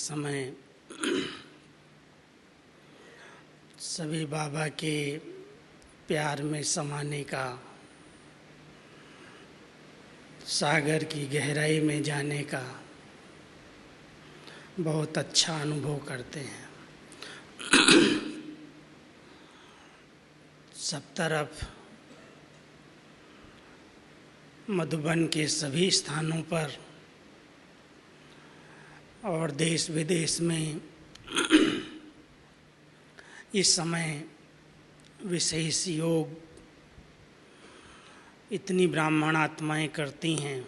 समय सभी बाबा के प्यार में समाने का, सागर की गहराई में जाने का बहुत अच्छा अनुभव करते हैं। सब तरफ मधुबन के सभी स्थानों पर और देश विदेश में इस समय विशेष योग इतनी ब्राह्मण आत्माएं करती हैं,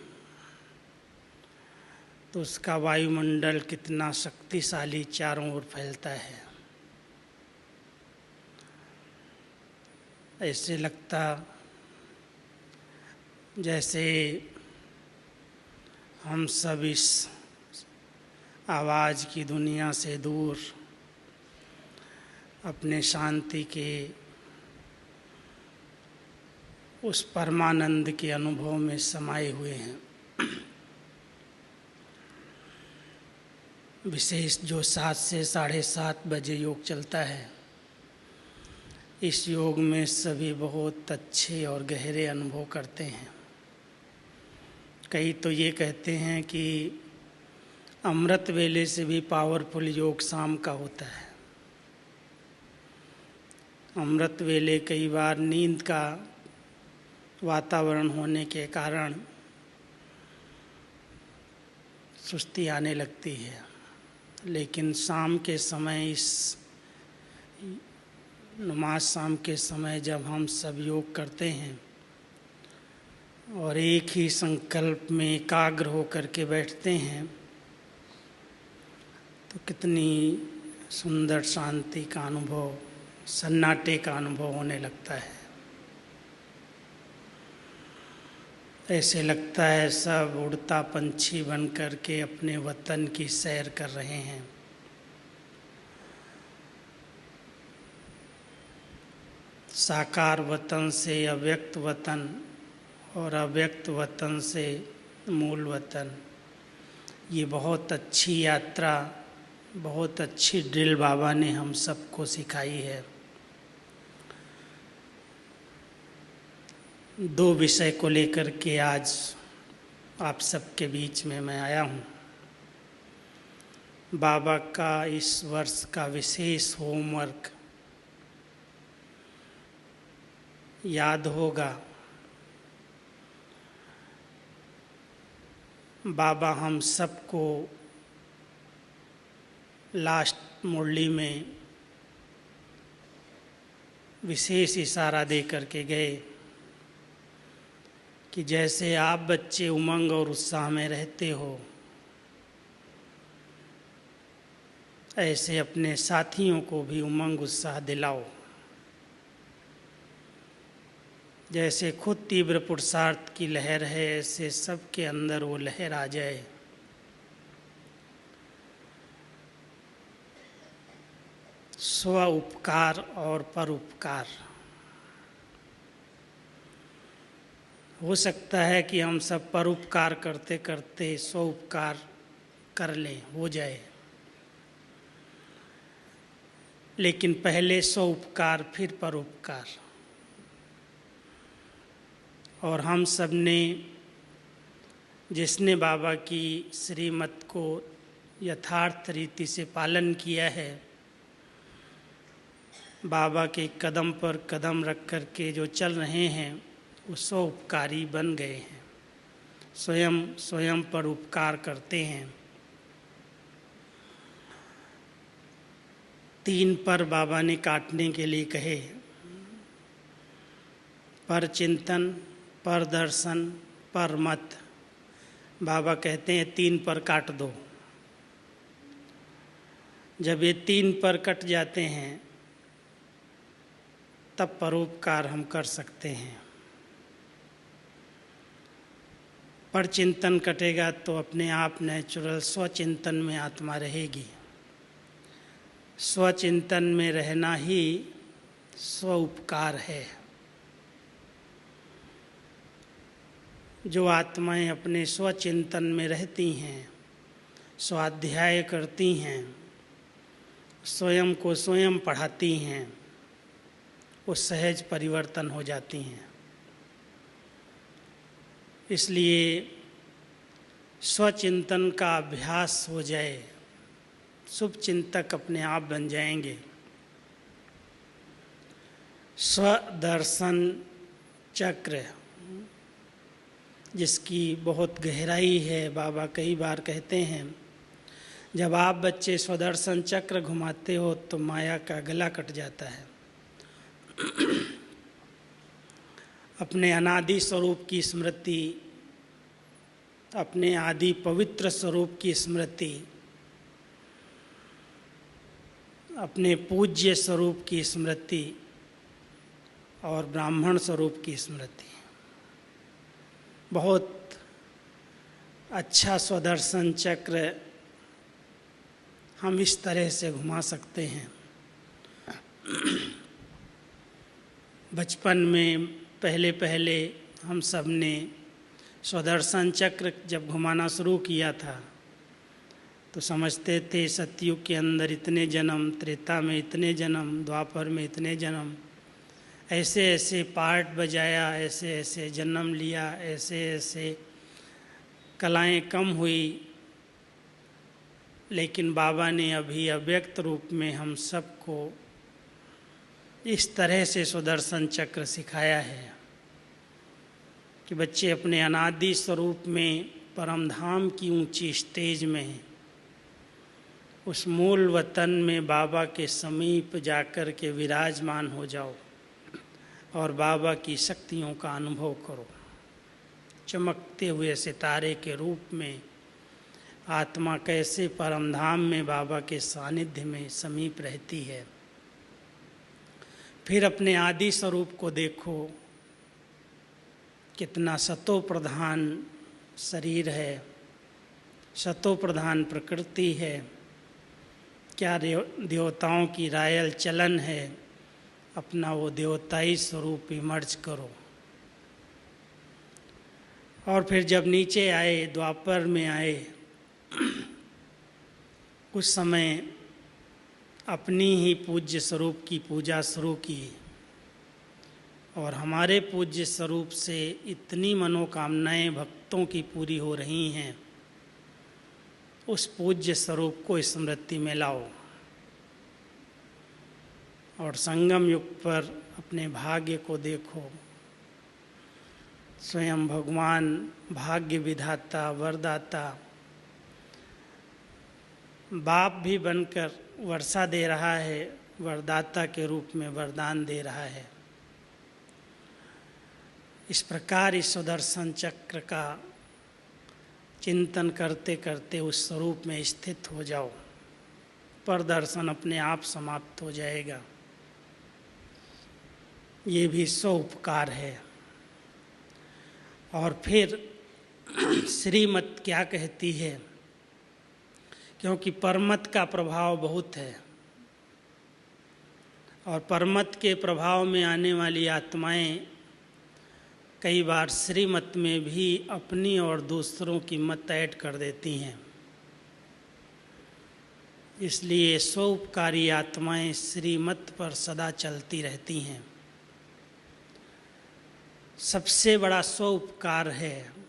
तो उसका वायुमंडल कितना शक्तिशाली चारों ओर फैलता है। ऐसे लगता जैसे हम सब इस आवाज़ की दुनिया से दूर अपने शांति के उस परमानंद के अनुभव में समाये हुए हैं। विशेष जो 7 से 7:30 बजे योग चलता है, इस योग में सभी बहुत अच्छे और गहरे अनुभव करते हैं। कई तो ये कहते हैं कि अमृत वेले से भी पावरफुल योग शाम का होता है। अमृत वेले कई बार नींद का वातावरण होने के कारण सुस्ती आने लगती है, लेकिन शाम के समय, इस नमाज शाम के समय जब हम सब योग करते हैं और एक ही संकल्प में एकाग्र होकर के बैठते हैं, तो कितनी सुंदर शांति का अनुभव, सन्नाटे का अनुभव होने लगता है। ऐसे लगता है सब उड़ता पंछी बन कर के अपने वतन की सैर कर रहे हैं। साकार वतन से अव्यक्त वतन और अव्यक्त वतन से मूल वतन, ये बहुत अच्छी यात्रा, बहुत अच्छी ड्रिल बाबा ने हम सबको सिखाई है। 2 विषय को लेकर के आज आप सबके बीच में मैं आया हूँ। बाबा का इस वर्ष का विशेष होमवर्क याद होगा। बाबा हम सबको लास्ट मुरली में विशेष इशारा दे करके गए कि जैसे आप बच्चे उमंग और उत्साह में रहते हो, ऐसे अपने साथियों को भी उमंग उत्साह दिलाओ। जैसे खुद तीव्र पुरुषार्थ की लहर है, ऐसे सबके अंदर वो लहर आ जाए। स्व उपकार और परोपकार। हो सकता है कि हम सब परोपकार करते करते स्व उपकार कर लें, हो जाए, लेकिन पहले स्व उपकार फिर परोपकार। और हम सब ने, जिसने बाबा की श्रीमत को यथार्थ रीति से पालन किया है, बाबा के कदम पर कदम रख कर के जो चल रहे हैं, वो स्वउपकारी बन गए हैं। स्वयं पर उपकार करते हैं। 3 पर बाबा ने काटने के लिए कहे, पर चिंतन, पर दर्शन, पर मत। बाबा कहते हैं 3 पर काट दो। जब ये 3 पर कट जाते हैं, तब परोपकार हम कर सकते हैं। पर चिंतन कटेगा तो अपने आप नेचुरल स्वचिंतन में आत्मा रहेगी। स्वचिंतन में रहना ही स्व उपकार है। जो आत्माएं अपने स्वचिंतन में रहती हैं, स्वाध्याय करती हैं, स्वयं को स्वयं पढ़ाती हैं, वो सहज परिवर्तन हो जाती हैं। इसलिए स्वचिंतन का अभ्यास हो जाए, शुभ चिंतक अपने आप बन जाएंगे। स्वदर्शन चक्र जिसकी बहुत गहराई है, बाबा कई बार कहते हैं, जब आप बच्चे स्वदर्शन चक्र घुमाते हो तो माया का गला कट जाता है। अपने अनादि स्वरूप की स्मृति, अपने आदि पवित्र स्वरूप की स्मृति, अपने पूज्य स्वरूप की स्मृति और ब्राह्मण स्वरूप की स्मृति, बहुत अच्छा स्वदर्शन चक्र हम इस तरह से घुमा सकते हैं। बचपन में पहले पहले हम सब ने स्वदर्शन चक्र जब घुमाना शुरू किया था तो समझते थे सतयुग के अंदर इतने जन्म, त्रेता में इतने जन्म, द्वापर में इतने जन्म, ऐसे ऐसे पार्ट बजाया, ऐसे ऐसे जन्म लिया, ऐसे ऐसे कलाएं कम हुई। लेकिन बाबा ने अभी अव्यक्त रूप में हम सबको इस तरह से स्वदर्शन चक्र सिखाया है कि बच्चे अपने अनादि स्वरूप में परमधाम की ऊंची स्टेज में, उस मूल वतन में बाबा के समीप जाकर के विराजमान हो जाओ और बाबा की शक्तियों का अनुभव करो। चमकते हुए सितारे के रूप में आत्मा कैसे परमधाम में बाबा के सानिध्य में समीप रहती है। फिर अपने आदि स्वरूप को देखो, कितना सतो प्रधान शरीर है, सतो प्रधान प्रकृति है, क्या देवताओं की रायल चलन है। अपना वो देवताई स्वरूप इमर्ज करो। और फिर जब नीचे आए, द्वापर में आए, कुछ समय अपनी ही पूज्य स्वरूप की पूजा शुरू की और हमारे पूज्य स्वरूप से इतनी मनोकामनाएं भक्तों की पूरी हो रही हैं। उस पूज्य स्वरूप को स्मृति में लाओ और संगम युग पर अपने भाग्य को देखो। स्वयं भगवान भाग्य विधाता, वरदाता, बाप भी बनकर वर्षा दे रहा है, वरदाता के रूप में वरदान दे रहा है। इस प्रकार इस सुदर्शन चक्र का चिंतन करते करते उस स्वरूप में स्थित हो जाओ, पर दर्शन अपने आप समाप्त हो जाएगा। ये भी स्व उपकार है। और फिर श्रीमत क्या कहती है, क्योंकि परमत का प्रभाव बहुत है और परमत के प्रभाव में आने वाली आत्माएं कई बार श्रीमत में भी अपनी और दूसरों की मत ऐड कर देती हैं। इसलिए स्वउपकारी आत्माएं श्रीमत पर सदा चलती रहती हैं। सबसे बड़ा स्वउपकार है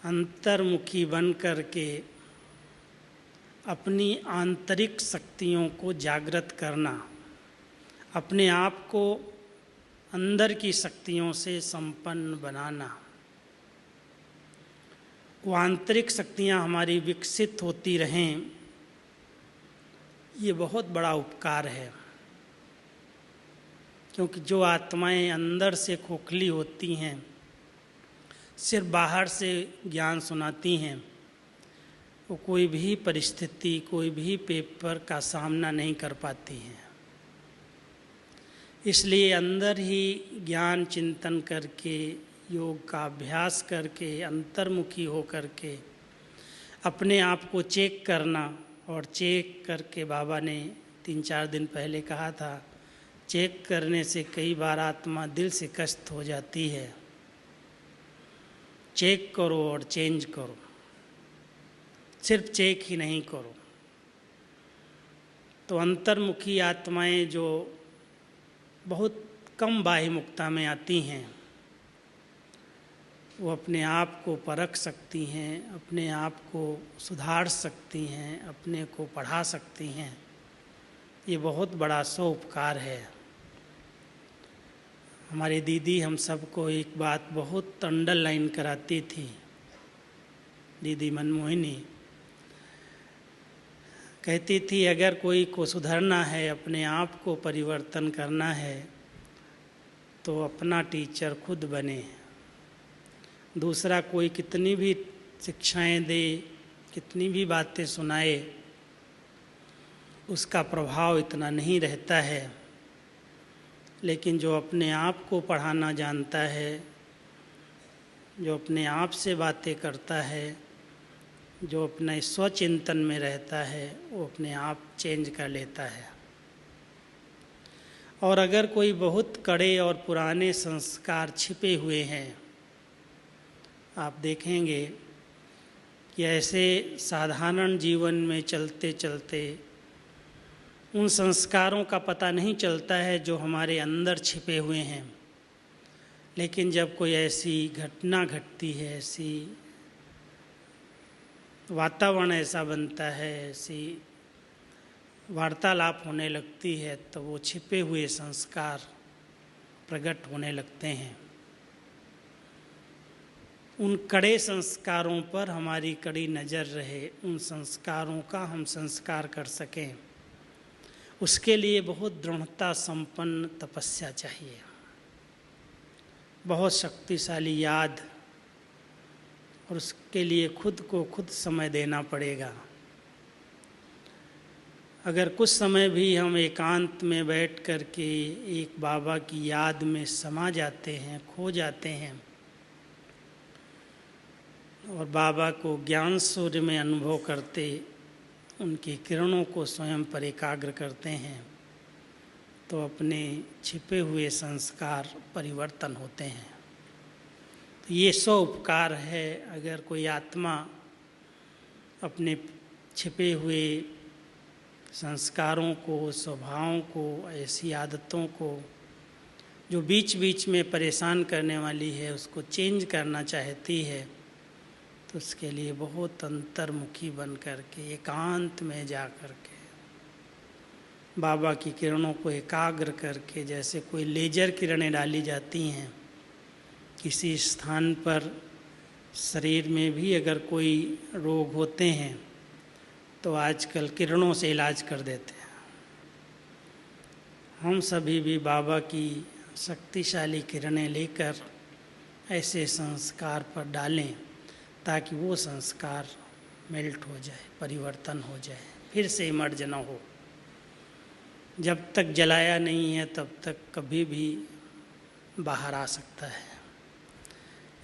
अंतर्मुखी बन कर के अपनी आंतरिक शक्तियों को जागृत करना, अपने आप को अंदर की शक्तियों से संपन्न बनाना। वो आंतरिक शक्तियाँ हमारी विकसित होती रहें, ये बहुत बड़ा उपकार है। क्योंकि जो आत्माएं अंदर से खोखली होती हैं, सिर्फ बाहर से ज्ञान सुनाती हैं, वो कोई भी परिस्थिति, कोई भी पेपर का सामना नहीं कर पाती हैं। इसलिए अंदर ही ज्ञान चिंतन करके, योग का अभ्यास करके, अंतर्मुखी हो करके अपने आप को चेक करना। और चेक करके बाबा ने 3-4 दिन पहले कहा था, चेक करने से कई बार आत्मा दिल से कष्ट हो जाती है। चेक करो और चेंज करो। सिर्फ चेक ही नहीं करो। तो अंतर्मुखी आत्माएं जो बहुत कम बाह्य मुक्ता में आती हैं, वो अपने आप को परख सकती हैं, अपने आप को सुधार सकती हैं, अपने को पढ़ा सकती हैं। ये बहुत बड़ा उपकार है। हमारी दीदी हम सबको एक बात बहुत अंडरलाइन कराती थी, दीदी मनमोहिनी कहती थी, अगर कोई को सुधरना है, अपने आप को परिवर्तन करना है, तो अपना टीचर खुद बने। दूसरा कोई कितनी भी शिक्षाएं दे, कितनी भी बातें सुनाए, उसका प्रभाव इतना नहीं रहता है। लेकिन जो अपने आप को पढ़ाना जानता है, जो अपने आप से बातें करता है, जो अपने स्वचिंतन में रहता है, वो अपने आप चेंज कर लेता है। और अगर कोई बहुत कड़े और पुराने संस्कार छिपे हुए हैं, आप देखेंगे कि ऐसे साधारण जीवन में चलते चलते उन संस्कारों का पता नहीं चलता है जो हमारे अंदर छिपे हुए हैं। लेकिन जब कोई ऐसी घटना घटती है, ऐसी वातावरण ऐसा बनता है, ऐसी वार्तालाप होने लगती है, तो वो छिपे हुए संस्कार प्रकट होने लगते हैं। उन कड़े संस्कारों पर हमारी कड़ी नज़र रहे, उन संस्कारों का हम संस्कार कर सकें, उसके लिए बहुत दृढ़ता संपन्न तपस्या चाहिए, बहुत शक्तिशाली याद, और उसके लिए खुद को खुद समय देना पड़ेगा। अगर कुछ समय भी हम एकांत में बैठ कर के एक बाबा की याद में समा जाते हैं, खो जाते हैं, और बाबा को ज्ञान सूर्य में अनुभव करते, उनकी किरणों को स्वयं पर एकाग्र करते हैं, तो अपने छिपे हुए संस्कार परिवर्तन होते हैं। तो ये उपकार है। अगर कोई आत्मा अपने छिपे हुए संस्कारों को, स्वभावों को, ऐसी आदतों को जो बीच बीच में परेशान करने वाली है, उसको चेंज करना चाहती है, तो उसके लिए बहुत अंतर्मुखी बन कर के एकांत में जा कर के बाबा की किरणों को एकाग्र करके, जैसे कोई लेजर किरणें डाली जाती हैं किसी स्थान पर, शरीर में भी अगर कोई रोग होते हैं तो आजकल किरणों से इलाज कर देते हैं। हम सभी भी बाबा की शक्तिशाली किरणें लेकर ऐसे संस्कार पर डालें, ताकि वो संस्कार मेल्ट हो जाए, परिवर्तन हो जाए, फिर से मर्ज न हो। जब तक जलाया नहीं है तब तक कभी भी बाहर आ सकता है।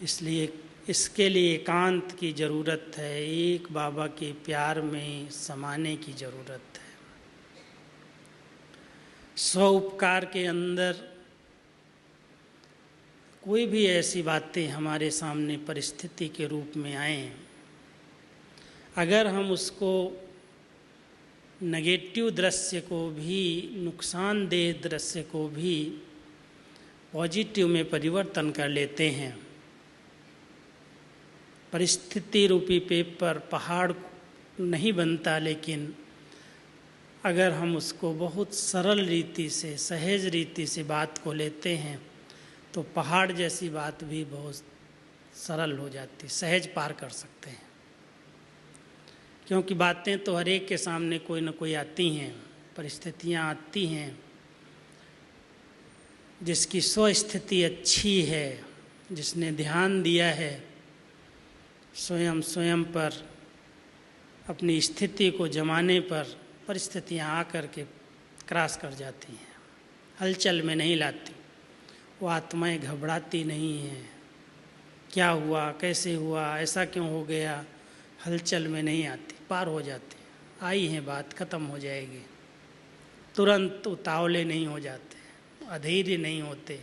इसलिए इसके लिए एकांत की ज़रूरत है, एक बाबा के प्यार में समाने की ज़रूरत है। स्व उपकार के अंदर कोई भी ऐसी बातें हमारे सामने परिस्थिति के रूप में आए, अगर हम उसको नेगेटिव दृश्य को भी, नुकसानदेह दृश्य को भी पॉजिटिव में परिवर्तन कर लेते हैं, परिस्थिति रूपी पेपर पहाड़ नहीं बनता, लेकिन अगर हम उसको बहुत सरल रीति से, सहज रीति से बात को लेते हैं, तो पहाड़ जैसी बात भी बहुत सरल हो जाती, सहज पार कर सकते हैं। क्योंकि बातें तो हर एक के सामने कोई न कोई आती हैं, परिस्थितियाँ आती हैं। जिसकी स्वस्थिति अच्छी है, जिसने ध्यान दिया है स्वयं पर, अपनी स्थिति को जमाने पर, परिस्थितियाँ आकर के क्रॉस कर जाती हैं, हलचल में नहीं लाती। वो आत्माएं घबराती नहीं हैं, क्या हुआ, कैसे हुआ, ऐसा क्यों हो गया, हलचल में नहीं आती, पार हो जाती। आई है बात, ख़त्म हो जाएगी। तुरंत उतावले नहीं हो जाते, अधीर नहीं होते,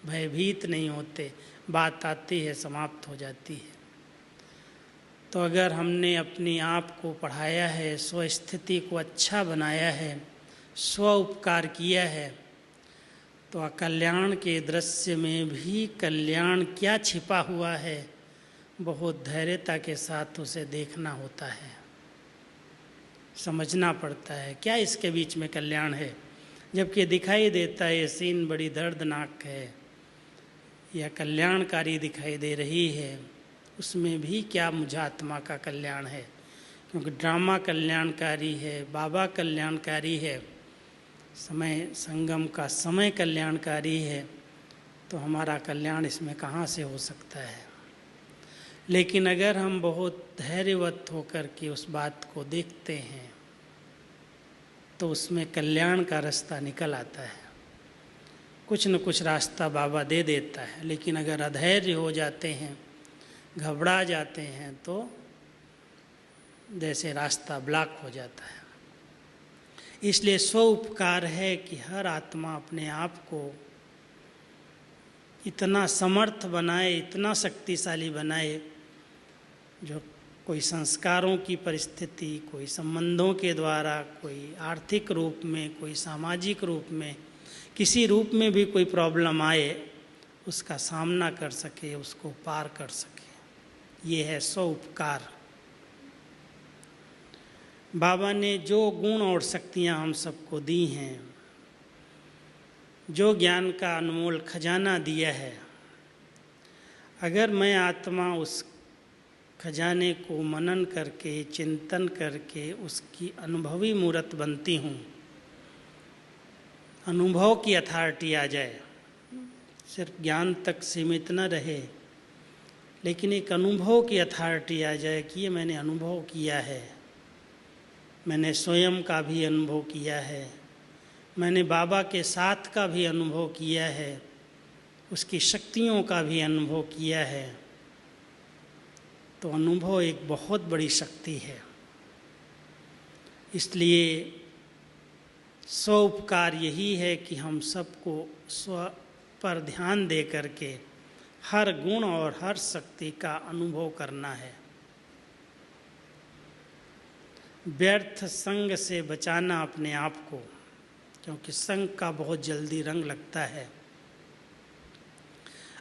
भयभीत नहीं होते, बात आती है समाप्त हो जाती है। तो अगर हमने अपने आप को पढ़ाया है, स्व स्थिति को अच्छा बनाया है, स्व उपकार किया है, तो अकल्याण के दृश्य में भी कल्याण क्या छिपा हुआ है, बहुत धैर्यता के साथ उसे देखना होता है, समझना पड़ता है क्या इसके बीच में कल्याण है। जबकि दिखाई देता है ये सीन बड़ी दर्दनाक है या कल्याणकारी दिखाई दे रही है, उसमें भी क्या मुझ आत्मा का कल्याण है, क्योंकि ड्रामा कल्याणकारी है, बाबा कल्याणकारी है, समय संगम का समय कल्याणकारी है, तो हमारा कल्याण इसमें कहाँ से हो सकता है। लेकिन अगर हम बहुत धैर्यवत होकर के उस बात को देखते हैं तो उसमें कल्याण का रास्ता निकल आता है। कुछ न कुछ रास्ता बाबा दे देता है, लेकिन अगर अधैर्य हो जाते हैं, घबरा जाते हैं, तो जैसे रास्ता ब्लॉक हो जाता है। इसलिए स्व उपकार है कि हर आत्मा अपने आप को इतना समर्थ बनाए, इतना शक्तिशाली बनाए, जो कोई संस्कारों की परिस्थिति, कोई संबंधों के द्वारा, कोई आर्थिक रूप में, कोई सामाजिक रूप में, किसी रूप में भी कोई प्रॉब्लम आए, उसका सामना कर सके, उसको पार कर सके। ये है स्व उपकार। बाबा ने जो गुण और शक्तियाँ हम सबको दी हैं, जो ज्ञान का अनमोल खजाना दिया है, अगर मैं आत्मा उस खजाने को मनन करके, चिंतन करके उसकी अनुभवी मूर्त बनती हूँ, अनुभव की अथॉरिटी आ जाए, सिर्फ ज्ञान तक सीमित न रहे, लेकिन एक अनुभव की अथॉरिटी आ जाए कि ये मैंने अनुभव किया है, मैंने स्वयं का भी अनुभव किया है, मैंने बाबा के साथ का भी अनुभव किया है, उसकी शक्तियों का भी अनुभव किया है, तो अनुभव एक बहुत बड़ी शक्ति है। इसलिए स्व उपकार यही है कि हम सबको स्व पर ध्यान दे करके हर गुण और हर शक्ति का अनुभव करना है। व्यर्थ संग से बचाना अपने आप को, क्योंकि संग का बहुत जल्दी रंग लगता है।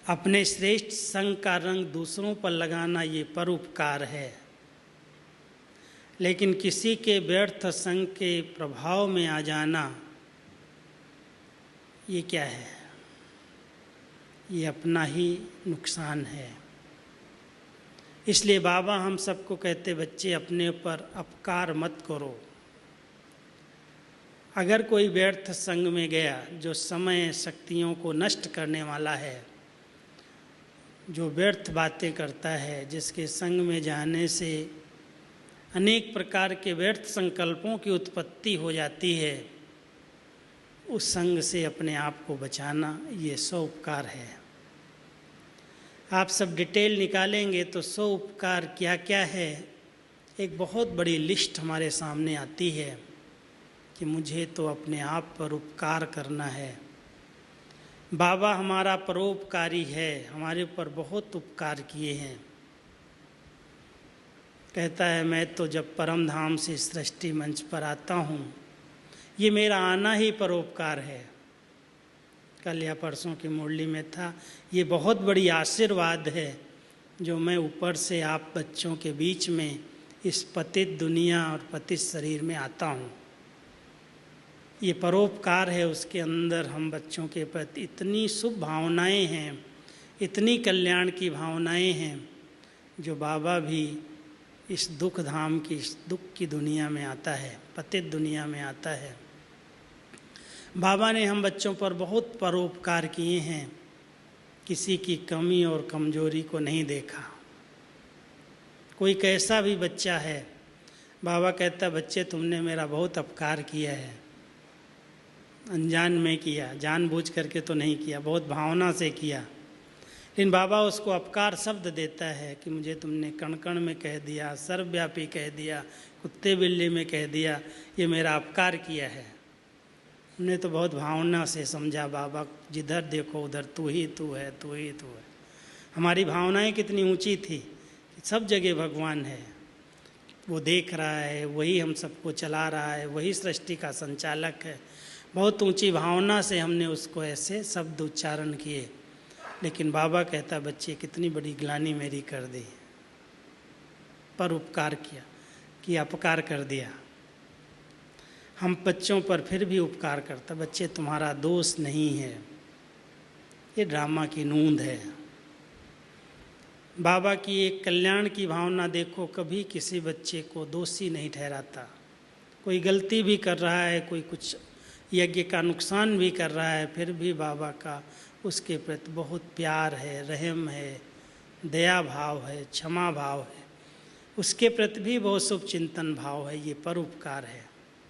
अपने श्रेष्ठ संग का रंग दूसरों पर लगाना ये परोपकार है, लेकिन किसी के व्यर्थ संग के प्रभाव में आ जाना ये क्या है, ये अपना ही नुकसान है। इसलिए बाबा हम सबको कहते, बच्चे अपने ऊपर अपकार मत करो। अगर कोई व्यर्थ संग में गया जो समय शक्तियों को नष्ट करने वाला है, जो व्यर्थ बातें करता है, जिसके संग में जाने से अनेक प्रकार के व्यर्थ संकल्पों की उत्पत्ति हो जाती है, उस संग से अपने आप को बचाना ये स्व उपकार है। आप सब डिटेल निकालेंगे तो स्व उपकार क्या क्या है, एक बहुत बड़ी लिस्ट हमारे सामने आती है कि मुझे तो अपने आप पर उपकार करना है। बाबा हमारा परोपकारी है, हमारे ऊपर बहुत उपकार किए हैं। कहता है मैं तो जब परम धाम से सृष्टि मंच पर आता हूँ, ये मेरा आना ही परोपकार है। कल या परसों की मुरली में था, ये बहुत बड़ी आशीर्वाद है जो मैं ऊपर से आप बच्चों के बीच में इस पतित दुनिया और पतित शरीर में आता हूँ। ये परोपकार है, उसके अंदर हम बच्चों के प्रति इतनी शुभ भावनाएं हैं, इतनी कल्याण की भावनाएं हैं, जो बाबा भी इस दुख धाम की, इस दुख की दुनिया में आता है, पतित दुनिया में आता है। बाबा ने हम बच्चों पर बहुत परोपकार किए हैं, किसी की कमी और कमजोरी को नहीं देखा। कोई कैसा भी बच्चा है, बाबा कहता बच्चे तुमने मेरा बहुत उपकार किया है, अनजान में किया, जानबूझ करके तो नहीं किया, बहुत भावना से किया, लेकिन बाबा उसको अपकार शब्द देता है कि मुझे तुमने कण कण में कह दिया, सर्वव्यापी कह दिया, कुत्ते बिल्ली में कह दिया, ये मेरा अपकार किया है। हमने तो बहुत भावना से समझा, बाबा जिधर देखो उधर तू ही तू है, तू ही तू है। हमारी भावनाएं कितनी ऊंची थी कि सब जगह भगवान है, वो देख रहा है, वही हम सबको चला रहा है, वही सृष्टि का संचालक है। बहुत ऊंची भावना से हमने उसको ऐसे शब्द उच्चारण किए, लेकिन बाबा कहता बच्चे कितनी बड़ी ग्लानि मेरी कर दी, पर उपकार किया कि अपकार कर दिया। हम बच्चों पर फिर भी उपकार करता, बच्चे तुम्हारा दोष नहीं है, ये ड्रामा की नूंद है। बाबा की एक कल्याण की भावना देखो, कभी किसी बच्चे को दोषी नहीं ठहराता। कोई गलती भी कर रहा है, कोई कुछ यज्ञ का नुकसान भी कर रहा है, फिर भी बाबा का उसके प्रति बहुत प्यार है, रहम है, दया भाव है, क्षमा भाव है, उसके प्रति भी बहुत शुभ चिंतन भाव है। ये परोपकार है।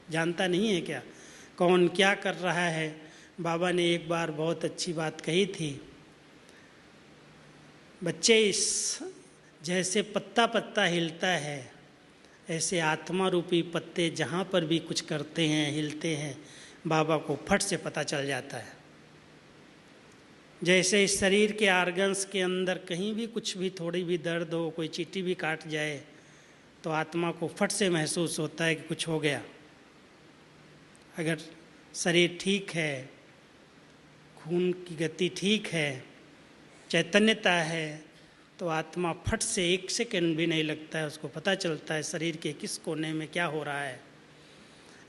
जानता नहीं है क्या कौन क्या कर रहा है। बाबा ने एक बार बहुत अच्छी बात कही थी, बच्चे इस जैसे पत्ता पत्ता हिलता है, ऐसे आत्मा रूपी पत्ते जहाँ पर भी कुछ करते हैं, हिलते हैं, बाबा को फट से पता चल जाता है। जैसे इस शरीर के आर्गन्स के अंदर कहीं भी कुछ भी थोड़ी भी दर्द हो, कोई चींटी भी काट जाए, तो आत्मा को फट से महसूस होता है कि कुछ हो गया। अगर शरीर ठीक है, खून की गति ठीक है, चैतन्यता है, तो आत्मा फट से एक सेकंड भी नहीं लगता है, उसको पता चलता है शरीर के किस कोने में क्या हो रहा है।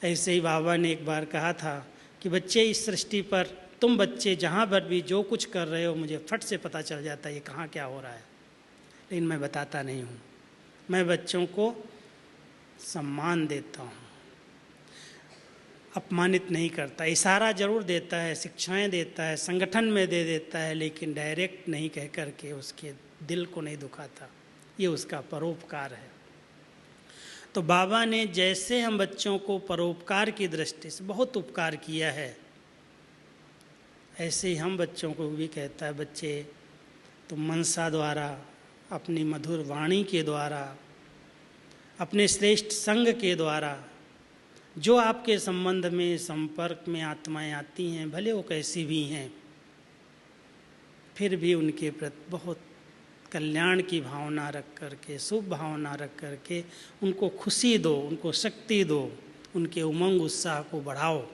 ऐसे ही बाबा ने एक बार कहा था कि बच्चे इस सृष्टि पर तुम बच्चे जहाँ पर भी जो कुछ कर रहे हो, मुझे फट से पता चल जाता है ये कहाँ क्या हो रहा है, लेकिन मैं बताता नहीं हूँ। मैं बच्चों को सम्मान देता हूँ, अपमानित नहीं करता। इशारा जरूर देता है, शिक्षाएं देता है, संगठन में दे देता है, लेकिन डायरेक्ट नहीं कह कर के उसके दिल को नहीं दुखाता। ये उसका परोपकार है। तो बाबा ने जैसे हम बच्चों को परोपकार की दृष्टि से बहुत उपकार किया है, ऐसे ही हम बच्चों को भी कहता है बच्चे तुम मनसा द्वारा, अपनी मधुर वाणी के द्वारा, अपने श्रेष्ठ संग के द्वारा जो आपके संबंध में संपर्क में आत्माएं आती हैं, भले वो कैसी भी हैं, फिर भी उनके प्रति बहुत कल्याण की भावना रख करके, शुभ भावना रख करके उनको खुशी दो, उनको शक्ति दो, उनके उमंग उत्साह को बढ़ाओ।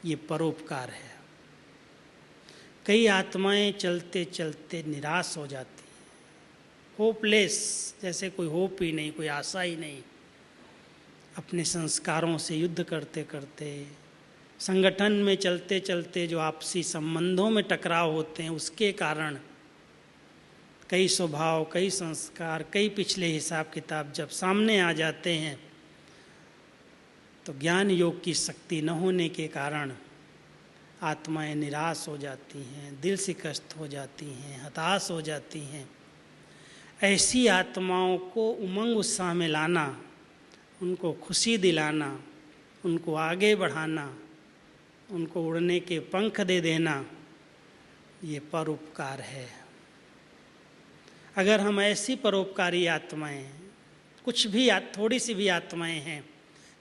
ये परोपकार है। कई आत्माएं चलते चलते निराश हो जाती हैं, होपलेस, जैसे कोई होप ही नहीं, कोई आशा ही नहीं। अपने संस्कारों से युद्ध करते करते, संगठन में चलते चलते जो आपसी संबंधों में टकराव होते हैं, उसके कारण कई स्वभाव, कई संस्कार, कई पिछले हिसाब किताब जब सामने आ जाते हैं, तो ज्ञान योग की शक्ति न होने के कारण आत्माएं निराश हो जाती हैं, दिल शिकस्त हो जाती हैं, हताश हो जाती हैं। ऐसी आत्माओं को उमंग उत्साह में लाना, उनको खुशी दिलाना, उनको आगे बढ़ाना, उनको उड़ने के पंख दे देना, ये परोपकार है। अगर हम ऐसी परोपकारी आत्माएं, कुछ भी थोड़ी सी भी आत्माएं हैं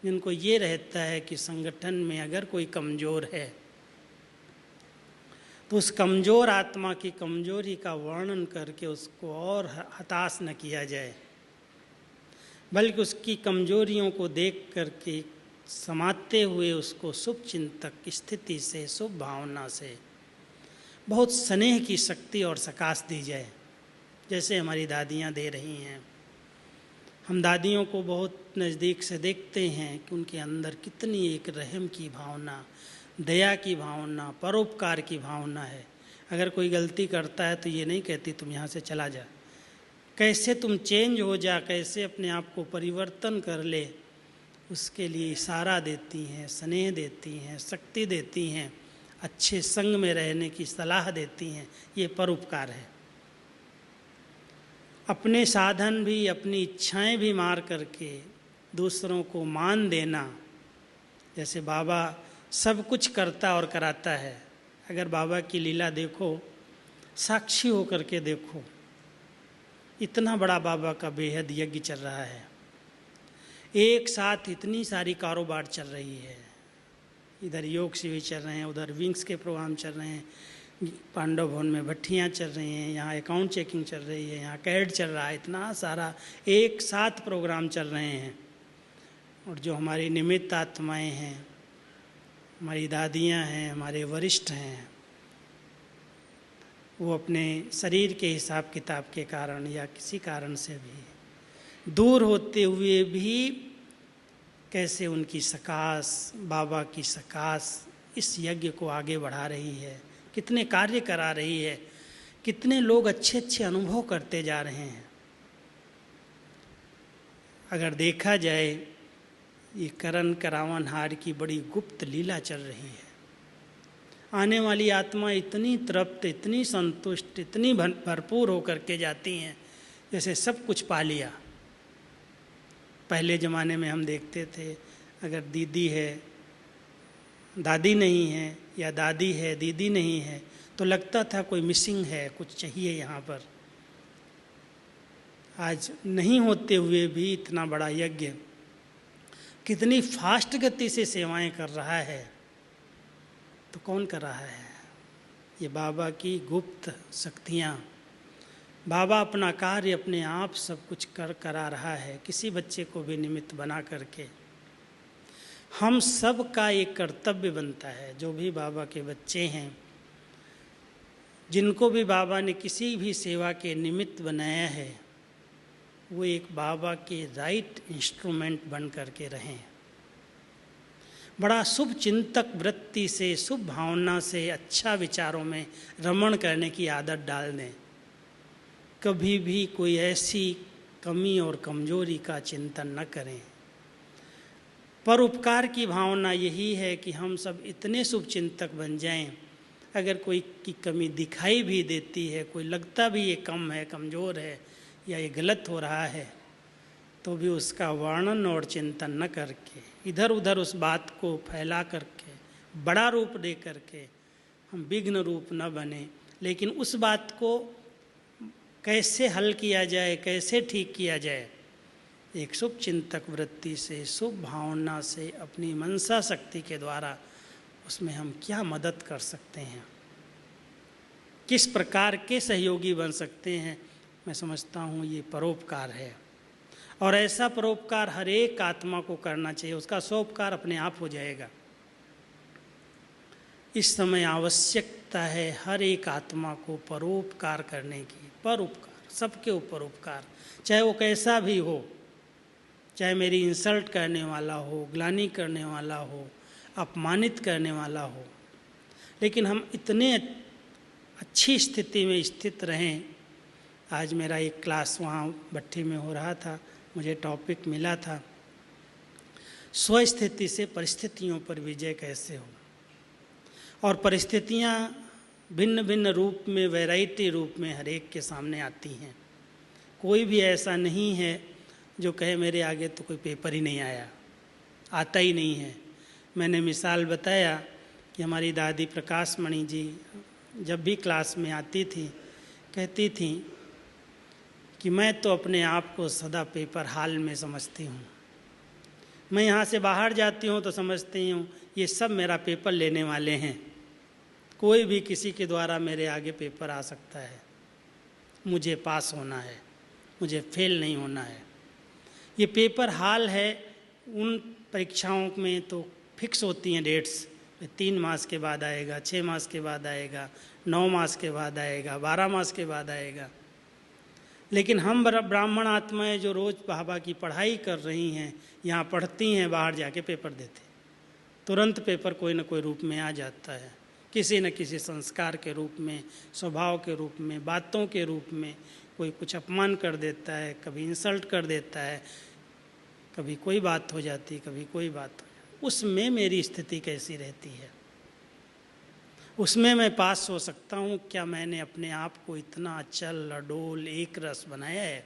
जिनको ये रहता है कि संगठन में अगर कोई कमज़ोर है, तो उस कमज़ोर आत्मा की कमज़ोरी का वर्णन करके उसको और हताश न किया जाए, बल्कि उसकी कमजोरियों को देख करके समाते हुए उसको शुभ चिंतक स्थिति से, शुभ भावना से बहुत स्नेह की शक्ति और सकाश दी जाए, जैसे हमारी दादियाँ दे रही हैं। हम दादियों को बहुत नज़दीक से देखते हैं कि उनके अंदर कितनी एक रहम की भावना, दया की भावना, परोपकार की भावना है। अगर कोई गलती करता है तो ये नहीं कहती तुम यहाँ से चला जा, कैसे तुम चेंज हो जा, कैसे अपने आप को परिवर्तन कर ले, उसके लिए इशारा देती हैं, स्नेह देती हैं, शक्ति देती हैं, अच्छे संग में रहने की सलाह देती हैं। ये परोपकार है। अपने साधन भी, अपनी इच्छाएं भी मार करके दूसरों को मान देना। जैसे बाबा सब कुछ करता और कराता है। अगर बाबा की लीला देखो, साक्षी हो करके देखो, इतना बड़ा बाबा का बेहद यज्ञ चल रहा है, एक साथ इतनी सारी कारोबार चल रही है। इधर योग शिविर चल रहे हैं, उधर विंग्स के प्रोग्राम चल रहे हैं, पांडव भवन में भट्टियाँ चल रही हैं, यहाँ अकाउंट चेकिंग चल रही है, यहाँ कैड चल रहा है, इतना सारा एक साथ प्रोग्राम चल रहे हैं। और जो हमारी निमित्त आत्माएं हैं, हमारी दादियाँ हैं, हमारे वरिष्ठ हैं, वो अपने शरीर के हिसाब किताब के कारण या किसी कारण से भी दूर होते हुए भी कैसे उनकी सकाश, बाबा की सकाश इस यज्ञ को आगे बढ़ा रही है, कितने कार्य करा रही है, कितने लोग अच्छे अच्छे अनुभव करते जा रहे हैं। अगर देखा जाए, ये करण करावन हार की बड़ी गुप्त लीला चल रही है। आने वाली आत्मा इतनी तृप्त, इतनी संतुष्ट, इतनी भरपूर होकर के जाती हैं जैसे सब कुछ पा लिया। पहले ज़माने में हम देखते थे, अगर दीदी है, दादी नहीं है, या दादी है, दीदी नहीं है, तो लगता था कोई मिसिंग है, कुछ चाहिए यहाँ पर। आज नहीं होते हुए भी इतना बड़ा यज्ञ कितनी फास्ट गति से सेवाएं कर रहा है, तो कौन कर रहा है? ये बाबा की गुप्त शक्तियाँ। बाबा अपना कार्य अपने आप सब कुछ करा रहा है, किसी बच्चे को भी निमित्त बना करके। हम सब का एक कर्तव्य बनता है, जो भी बाबा के बच्चे हैं, जिनको भी बाबा ने किसी भी सेवा के निमित्त बनाया है, वो एक बाबा के राइट इंस्ट्रूमेंट बन करके रहें। बड़ा शुभ चिंतक वृत्ति से, शुभ भावना से, अच्छा विचारों में रमण करने की आदत डाल दें। कभी भी कोई ऐसी कमी और कमजोरी का चिंतन न करें। परोपकार की भावना यही है कि हम सब इतने शुभ चिंतक बन जाएं, अगर कोई की कमी दिखाई भी देती है, कोई लगता भी ये कम है, कमज़ोर है, या ये गलत हो रहा है, तो भी उसका वर्णन और चिंतन न करके, इधर उधर उस बात को फैला करके, बड़ा रूप दे करके हम विघ्न रूप न बने, लेकिन उस बात को कैसे हल किया जाए, कैसे ठीक किया जाए, एक शुभ चिंतक वृत्ति से, शुभ भावना से, अपनी मनसा शक्ति के द्वारा उसमें हम क्या मदद कर सकते हैं, किस प्रकार के सहयोगी बन सकते हैं, मैं समझता हूँ ये परोपकार है। और ऐसा परोपकार हर एक आत्मा को करना चाहिए, उसका सोपकार अपने आप हो जाएगा। इस समय आवश्यकता है हर एक आत्मा को परोपकार करने की। परोपकार, सबके ऊपर उपकार, चाहे वो कैसा भी हो, चाहे मेरी इंसल्ट करने वाला हो, ग्लानि करने वाला हो, अपमानित करने वाला हो, लेकिन हम इतने अच्छी स्थिति में स्थित रहें। आज मेरा एक क्लास वहाँ भट्टी में हो रहा था, मुझे टॉपिक मिला था, स्वस्थिति से परिस्थितियों पर विजय कैसे हो। और परिस्थितियाँ भिन्न भिन्न रूप में, वैरायटी रूप में हर एक के सामने आती हैं। कोई भी ऐसा नहीं है जो कहे मेरे आगे तो कोई पेपर ही नहीं आया, आता ही नहीं है। मैंने मिसाल बताया कि हमारी दादी प्रकाश मणि जी जब भी क्लास में आती थी, कहती थी कि मैं तो अपने आप को सदा पेपर हाल में समझती हूँ। मैं यहाँ से बाहर जाती हूँ तो समझती हूँ ये सब मेरा पेपर लेने वाले हैं, कोई भी किसी के द्वारा मेरे आगे पेपर आ सकता है, मुझे पास होना है, मुझे फेल नहीं होना है। ये पेपर हाल है। उन परीक्षाओं में तो फिक्स होती हैं डेट्स, 3 मास के बाद आएगा, 6 मास के बाद आएगा, 9 मास के बाद आएगा, 12 मास के बाद आएगा। लेकिन हम ब्राह्मण आत्माएं जो रोज़ बाबा की पढ़ाई कर रही हैं, यहाँ पढ़ती हैं, बाहर जाके पेपर देते, तुरंत पेपर कोई न कोई रूप में आ जाता है, किसी न किसी संस्कार के रूप में, स्वभाव के रूप में, बातों के रूप में। कोई कुछ अपमान कर देता है, कभी इंसल्ट कर देता है, कभी कोई बात हो जाती, कभी कोई बात हो जाती। उसमें मेरी स्थिति कैसी रहती है, उसमें मैं पास हो सकता हूँ क्या? मैंने अपने आप को इतना अचल अडोल एक रस बनाया है,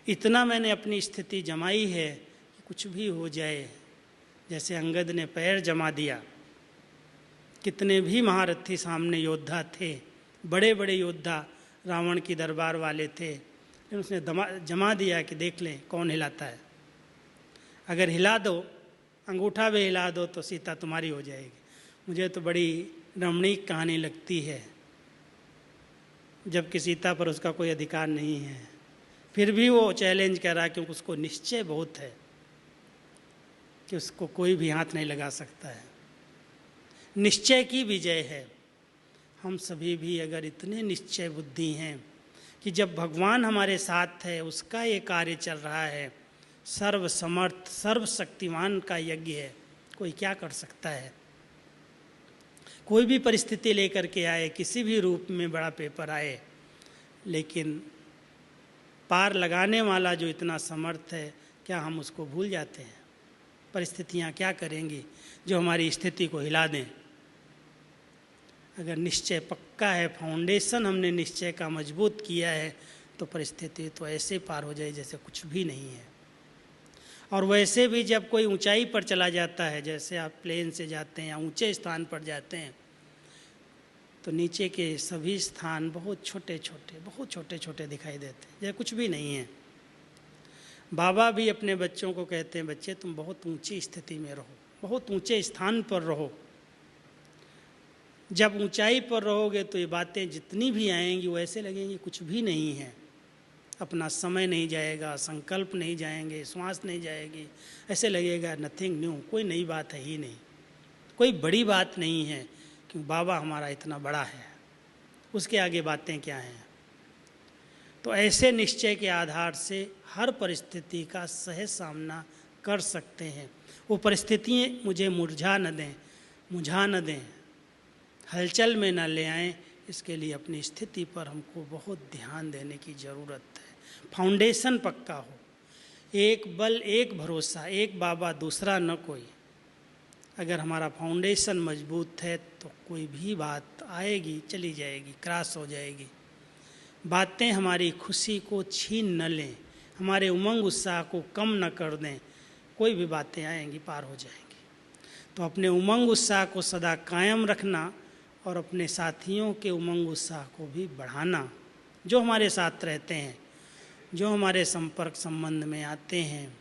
इतना मैंने अपनी स्थिति जमाई है कि कुछ भी हो जाए, जैसे अंगद ने पैर जमा दिया। कितने भी महारथी सामने योद्धा थे, बड़े बड़े योद्धा रावण की दरबार वाले थे, लेकिन उसने जमा दिया कि देख लें कौन हिलाता है। अगर हिला दो, अंगूठा भी हिला दो तो सीता तुम्हारी हो जाएगी। मुझे तो बड़ी रमणीक कहानी लगती है, जबकि सीता पर उसका कोई अधिकार नहीं है, फिर भी वो चैलेंज कर रहा है क्योंकि उसको निश्चय बहुत है कि उसको कोई भी हाथ नहीं लगा सकता है। निश्चय की विजय है। हम सभी भी अगर इतने निश्चय बुद्धि हैं कि जब भगवान हमारे साथ है, उसका ये कार्य चल रहा है, सर्व समर्थ सर्वशक्तिमान का यज्ञ है, कोई क्या कर सकता है। कोई भी परिस्थिति लेकर के आए, किसी भी रूप में बड़ा पेपर आए, लेकिन पार लगाने वाला जो इतना समर्थ है, क्या हम उसको भूल जाते हैं। परिस्थितियाँ क्या करेंगी जो हमारी स्थिति को हिला दें। अगर निश्चय पक्का है, फाउंडेशन हमने निश्चय का मजबूत किया है, तो परिस्थिति तो ऐसे पार हो जाए जैसे कुछ भी नहीं है। और वैसे भी जब कोई ऊंचाई पर चला जाता है, जैसे आप प्लेन से जाते हैं या ऊंचे स्थान पर जाते हैं, तो नीचे के सभी स्थान बहुत छोटे छोटे दिखाई देते हैं, जैसे कुछ भी नहीं है। बाबा भी अपने बच्चों को कहते हैं, बच्चे तुम बहुत ऊंची स्थिति में रहो, बहुत ऊंचे स्थान पर रहो। जब ऊंचाई पर रहोगे तो ये बातें जितनी भी आएंगी वो ऐसे लगेंगी कुछ भी नहीं है। अपना समय नहीं जाएगा, संकल्प नहीं जाएंगे, श्वास नहीं जाएगी, ऐसे लगेगा नथिंग न्यू, कोई नई बात है ही नहीं, कोई बड़ी बात नहीं है, क्योंकि बाबा हमारा इतना बड़ा है, उसके आगे बातें क्या हैं। तो ऐसे निश्चय के आधार से हर परिस्थिति का सहज सामना कर सकते हैं। वो परिस्थितियाँ मुझे मुझा न दें, हलचल में न ले आएं, इसके लिए अपनी स्थिति पर हमको बहुत ध्यान देने की ज़रूरत है। फाउंडेशन पक्का हो, एक बल एक भरोसा, एक बाबा दूसरा न कोई। अगर हमारा फाउंडेशन मजबूत है तो कोई भी बात आएगी चली जाएगी, क्रॉस हो जाएगी। बातें हमारी खुशी को छीन न लें, हमारे उमंग उत्साह को कम न कर दें। कोई भी बातें आएंगी पार हो जाएंगी। तो अपने उमंग उत्साह को सदा कायम रखना और अपने साथियों के उमंग उत्साह को भी बढ़ाना, जो हमारे साथ रहते हैं, जो हमारे संपर्क संबंध में आते हैं।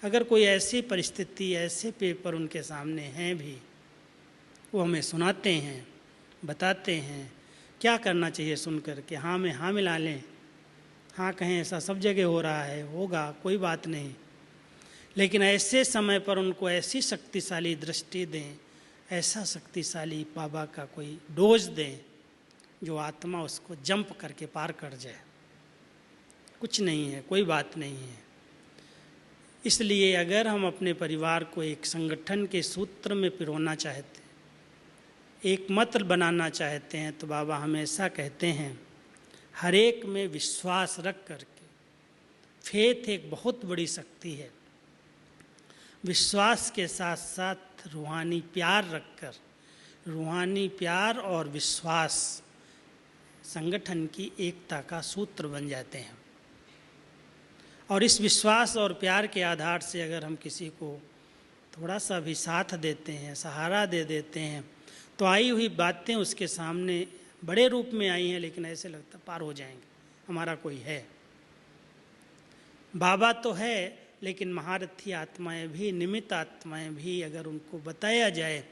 अगर कोई ऐसी परिस्थिति, ऐसे पेपर उनके सामने हैं भी, वो हमें सुनाते हैं, बताते हैं क्या करना चाहिए। सुन कर के हाँ में हाँ मिला लें, हाँ कहें ऐसा सब जगह हो रहा है, होगा, कोई बात नहीं। लेकिन ऐसे समय पर उनको ऐसी शक्तिशाली दृष्टि दें, ऐसा शक्तिशाली बाबा का कोई डोज दें जो आत्मा उसको जंप करके पार कर जाए। कुछ नहीं है, कोई बात नहीं है। इसलिए अगर हम अपने परिवार को एक संगठन के सूत्र में पिरोना चाहते हैं, एक मत बनाना चाहते हैं, तो बाबा हमेशा कहते हैं हर एक में विश्वास रख करके। फेथ एक बहुत बड़ी शक्ति है। विश्वास के साथ साथ रूहानी प्यार रखकर, रूहानी प्यार और विश्वास संगठन की एकता का सूत्र बन जाते हैं। और इस विश्वास और प्यार के आधार से अगर हम किसी को थोड़ा सा भी साथ देते हैं, सहारा दे देते हैं, तो आई हुई बातें उसके सामने बड़े रूप में आई हैं, लेकिन ऐसे लगता पार हो जाएंगे, हमारा कोई है। बाबा तो है, लेकिन महारथी आत्माएं भी, निमित्त आत्माएं भी, अगर उनको बताया जाए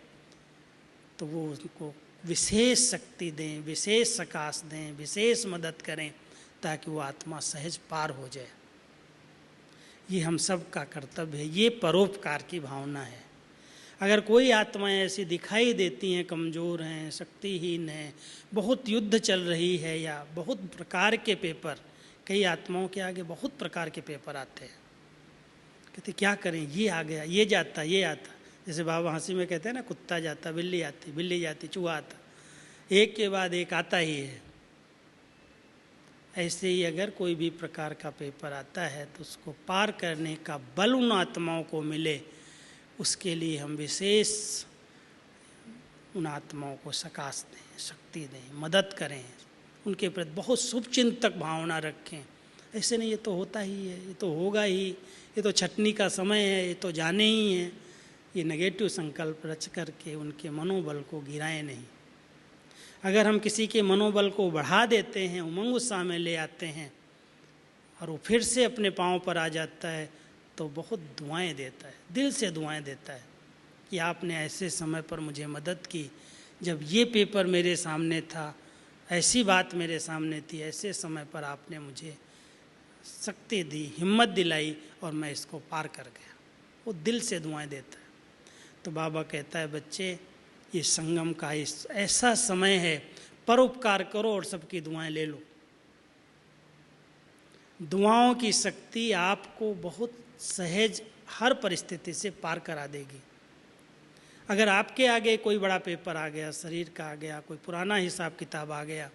तो वो उनको विशेष शक्ति दें, विशेष सकाश दें, विशेष मदद करें, ताकि वो आत्मा सहज पार हो जाए। ये हम सब का कर्तव्य है, ये परोपकार की भावना है। अगर कोई आत्माएं ऐसी दिखाई देती हैं, कमज़ोर हैं, शक्तिहीन हैं, बहुत युद्ध चल रही है, या बहुत प्रकार के पेपर, कई आत्माओं के आगे बहुत प्रकार के पेपर आते हैं, कहते क्या करें, ये आ गया, ये जाता, ये आता। जैसे बाबा हंसी में कहते हैं ना, कुत्ता जाता, बिल्ली आती, बिल्ली जाती, चूहा आता, एक के बाद एक आता ही है। ऐसे ही अगर कोई भी प्रकार का पेपर आता है तो उसको पार करने का बल उन आत्माओं को मिले, उसके लिए हम विशेष उन आत्माओं को सकाश दें, शक्ति दें, मदद करें, उनके प्रति बहुत शुभचिंतक भावना रखें। ऐसे नहीं, ये तो होता ही है, ये तो होगा ही, ये तो छटनी का समय है, ये तो जाने ही है, ये नेगेटिव संकल्प रच करके उनके मनोबल को गिराएं नहीं। अगर हम किसी के मनोबल को बढ़ा देते हैं, उमंग उत्साह में ले आते हैं, और वो फिर से अपने पाँव पर आ जाता है, तो बहुत दुआएं देता है, दिल से दुआएं देता है कि आपने ऐसे समय पर मुझे मदद की जब ये पेपर मेरे सामने था, ऐसी बात मेरे सामने थी, ऐसे समय पर आपने मुझे शक्ति दी, हिम्मत दिलाई और मैं इसको पार कर गया। वो दिल से दुआएं देता है। तो बाबा कहता है, बच्चे ये संगम का इस ऐसा समय है, परोपकार करो और सबकी दुआएं ले लो। दुआओं की शक्ति आपको बहुत सहज हर परिस्थिति से पार करा देगी। अगर आपके आगे कोई बड़ा पेपर आ गया, शरीर का आ गया, कोई पुराना हिसाब किताब आ गया,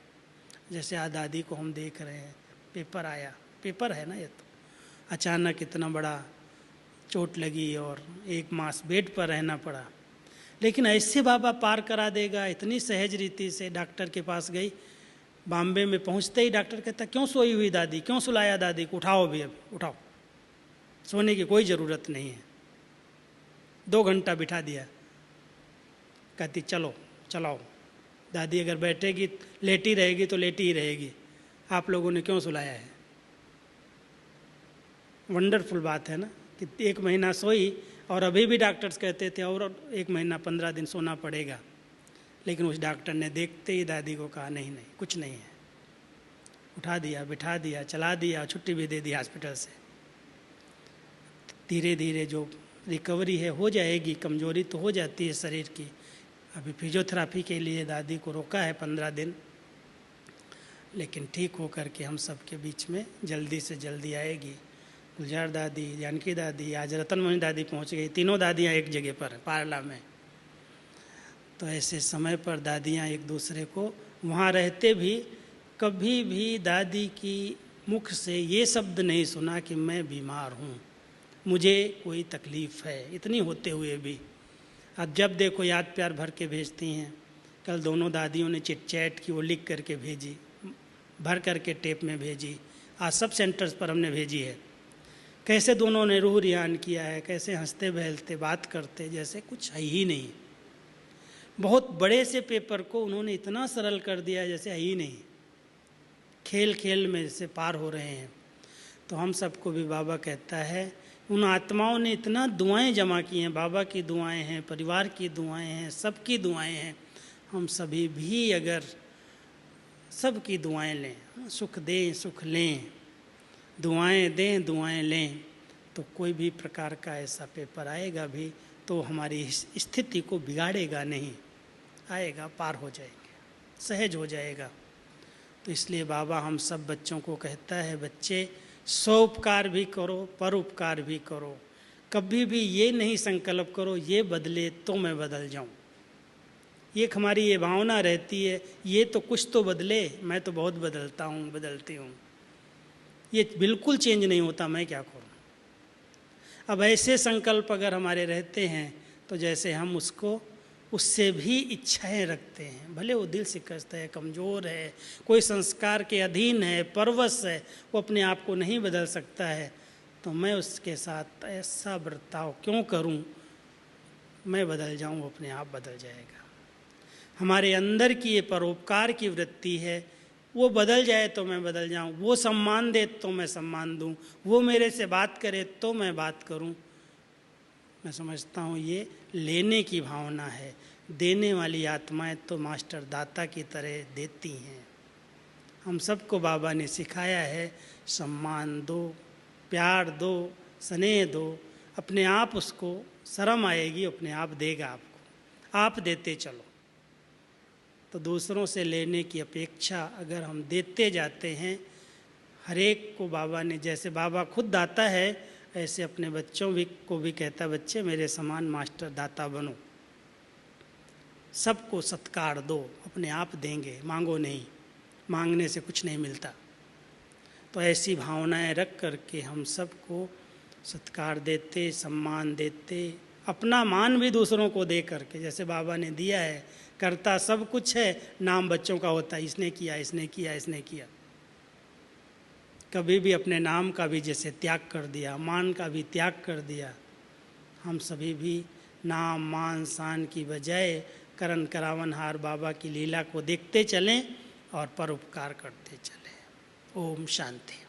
जैसे दादी को हम देख रहे हैं, पेपर आया, पेपर है ना ये तो, अचानक इतना बड़ा चोट लगी और 1 मास बेड पर रहना पड़ा, लेकिन ऐसे बाबा पार करा देगा इतनी सहज रीति से। डॉक्टर के पास गई, बॉम्बे में पहुंचते ही डॉक्टर कहता, क्यों सोई हुई दादी, क्यों सुलाया दादी को, उठाओ भी, अभी उठाओ, सोने की कोई ज़रूरत नहीं है। 2 घंटा बिठा दिया, कहती चलो चलाओ, दादी अगर बैठेगी लेटी रहेगी तो लेटी ही रहेगी, आप लोगों ने क्यों सुलाया है। वंडरफुल बात है ना कि 1 महीना सोई और अभी भी डॉक्टर्स कहते थे और 1 महीना 15 दिन सोना पड़ेगा, लेकिन उस डॉक्टर ने देखते ही दादी को कहा नहीं नहीं कुछ नहीं है, उठा दिया, बिठा दिया, चला दिया, छुट्टी भी दे दी हॉस्पिटल से। धीरे धीरे जो रिकवरी है हो जाएगी, कमजोरी तो हो जाती है शरीर की। अभी फिजियोथेरापी के लिए दादी को रोका है 15 दिन, लेकिन ठीक हो कर के हम सबके बीच में जल्दी से जल्दी आएगी। गुलजार दादी, जानकी दादी, आज रतनमणि दादी पहुंच गई, तीनों दादियां एक जगह पर पारला में। तो ऐसे समय पर दादियां एक दूसरे को, वहाँ रहते भी कभी भी दादी की मुख से ये शब्द नहीं सुना कि मैं बीमार हूँ, मुझे कोई तकलीफ़ है, इतनी होते हुए भी। अब जब देखो याद प्यार भर के भेजती हैं। कल दोनों दादियों ने चिट चैट की, वो लिख करके भेजी, भर करके टेप में भेजी, आज सब सेंटर्स पर हमने भेजी है। कैसे दोनों ने रूह रियान किया है, कैसे हंसते बहलते बात करते जैसे कुछ है ही नहीं। बहुत बड़े से पेपर को उन्होंने इतना सरल कर दिया जैसे है ही नहीं, खेल खेल में जैसे पार हो रहे हैं। तो हम सबको भी बाबा कहता है, उन आत्माओं ने इतना दुआएं जमा की हैं, बाबा की दुआएं हैं, परिवार की दुआएं हैं, सबकी दुआएं हैं। हम सभी भी अगर सबकी दुआएं लें, सुख दें सुख लें, दुआएं दें दुआएं लें, तो कोई भी प्रकार का ऐसा पेपर आएगा भी तो हमारी स्थिति को बिगाड़ेगा नहीं, आएगा, पार हो जाएंगे, सहज हो जाएगा। तो इसलिए बाबा हम सब बच्चों को कहता है, बच्चे स्वउपकार भी करो, परोपकार भी करो। कभी भी ये नहीं संकल्प करो ये बदले तो मैं बदल जाऊं। ये हमारी ये भावना रहती है, ये तो कुछ तो बदले, मैं तो बहुत बदलता हूँ, बदलती हूँ, ये बिल्कुल चेंज नहीं होता, मैं क्या करूँ। अब ऐसे संकल्प अगर हमारे रहते हैं तो जैसे हम उसको उससे भी इच्छाएं रखते हैं, भले वो दिल शिकस्त है, कमज़ोर है, कोई संस्कार के अधीन है, परवश है, वो अपने आप को नहीं बदल सकता है, तो मैं उसके साथ ऐसा बर्ताव क्यों करूं, मैं बदल जाऊं, वो अपने आप बदल जाएगा। हमारे अंदर की ये परोपकार की वृत्ति है, वो बदल जाए तो मैं बदल जाऊं, वो सम्मान दे तो मैं सम्मान दूं, वो मेरे से बात करे तो मैं बात करूं। मैं समझता हूँ ये लेने की भावना है, देने वाली आत्माएं तो मास्टर दाता की तरह देती हैं। हम सबको बाबा ने सिखाया है, सम्मान दो, प्यार दो, स्नेह दो, अपने आप उसको शर्म आएगी, अपने आप देगा आपको, आप देते चलो। तो दूसरों से लेने की अपेक्षा अगर हम देते जाते हैं, हर एक को बाबा ने, जैसे बाबा खुद दाता है, ऐसे अपने बच्चों को भी कहता, बच्चे मेरे समान मास्टर दाता बनो, सबको सत्कार दो, अपने आप देंगे, मांगो नहीं, मांगने से कुछ नहीं मिलता। तो ऐसी भावनाएं रख करके हम सबको सत्कार देते, सम्मान देते, अपना मान भी दूसरों को दे करके, जैसे बाबा ने दिया है, करता सब कुछ है, नाम बच्चों का होता है, इसने किया, इसने किया, इसने किया। कभी भी अपने नाम का भी जैसे त्याग कर दिया, मान का भी त्याग कर दिया। हम सभी भी नाम मान शान की बजाय करण करावनहार बाबा की लीला को देखते चलें और परोपकार करते चलें। ओम शांति।